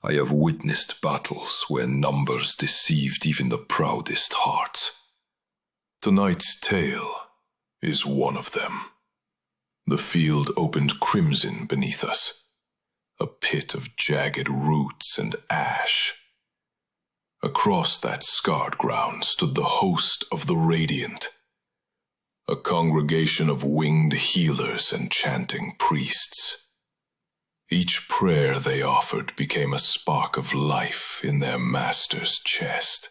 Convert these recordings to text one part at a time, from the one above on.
I have witnessed battles where numbers deceived even the proudest hearts. Tonight's tale is one of them. The field opened crimson beneath us, a pit of jagged roots and ash. Across that scarred ground stood the host of the Radiant, a congregation of winged healers and chanting priests. Each prayer they offered became a spark of life in their master's chest.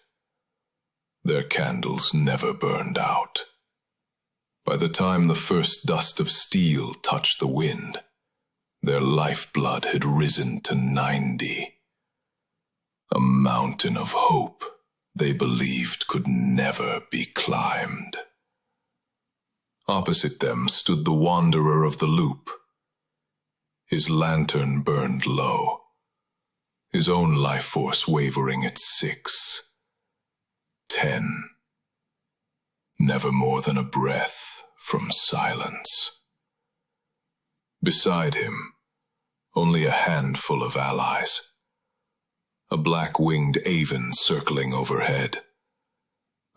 Their candles never burned out. By the time the first dust of steel touched the wind, their lifeblood had risen to 90. A mountain of hope they believed could never be climbed. Opposite them stood the Wanderer of the Loop. His lantern burned low, his own life force wavering at 6, 10. Never more than a breath from silence. Beside him, only a handful of allies. A black-winged Aven circling overhead.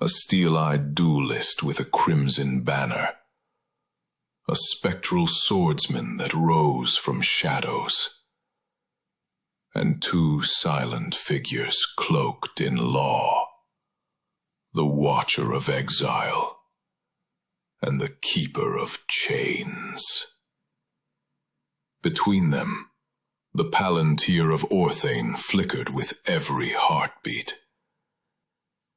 A steel-eyed duelist with a crimson banner. A spectral swordsman that rose from shadows. And 2 silent figures cloaked in law. The Watcher of Exile and the Keeper of Chains. Between them, the Palantir of Orthain flickered with every heartbeat,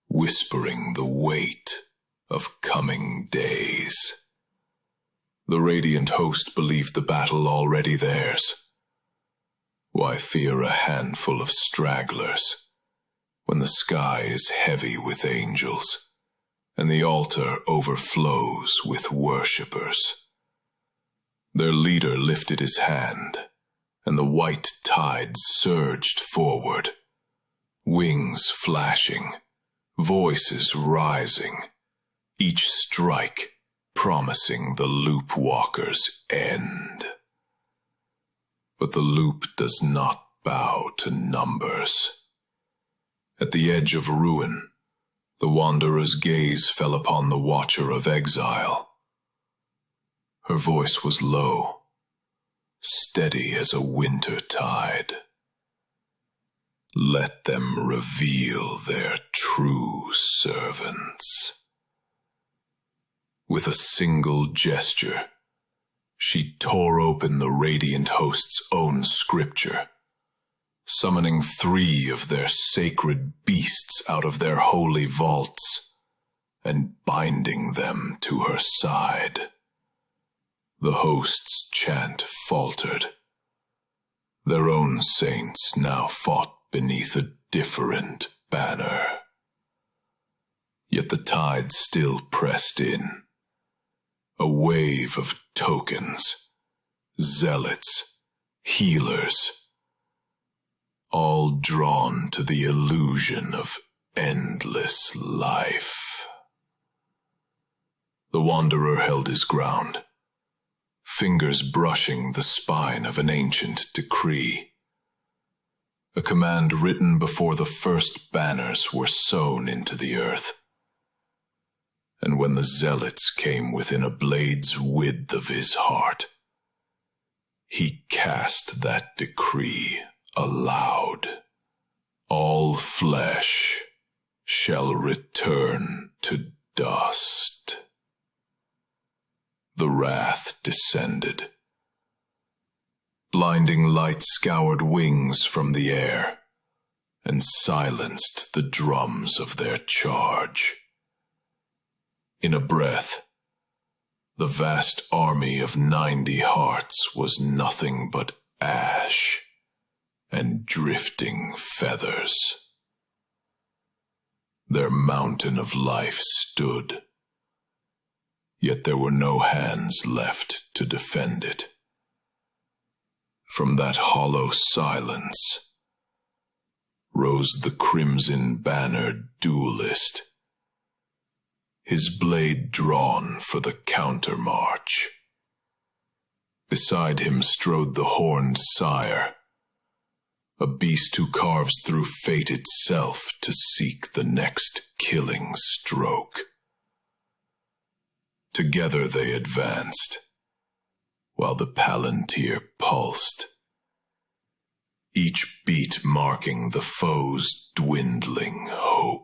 whispering the weight of coming days. The Radiant host believed the battle already theirs. Why fear a handful of stragglers when the sky is heavy with angels and the altar overflows with worshippers? Their leader lifted his hand, and the white tide surged forward, wings flashing, voices rising, each strike promising the Loop Walker's end. But the Loop does not bow to numbers. At the edge of ruin, the Wanderer's gaze fell upon the Watcher of Exile. Her voice was low, steady as a winter tide. Let them reveal their true servants. With a single gesture, she tore open the Radiant host's own scripture, summoning 3 of their sacred beasts out of their holy vaults and binding them to her side. The host's chant faltered. Their own saints now fought beneath a different banner. Yet the tide still pressed in. A wave of tokens, zealots, healers, all drawn to the illusion of endless life. The Wanderer held his ground, fingers brushing the spine of an ancient decree. A command written before the first banners were sown into the earth. And when the zealots came within a blade's width of his heart, he cast that decree aloud. All flesh shall return to dust. The wrath descended. Blinding light scoured wings from the air and silenced the drums of their charge. In a breath, the vast army of 90 hearts was nothing but ash and drifting feathers. Their mountain of life stood, yet there were no hands left to defend it. From that hollow silence rose the crimson-bannered duelist, his blade drawn for the countermarch. Beside him strode the horned sire, a beast who carves through fate itself to seek the next killing stroke. Together they advanced, while the Palantir pulsed, each beat marking the foe's dwindling hope.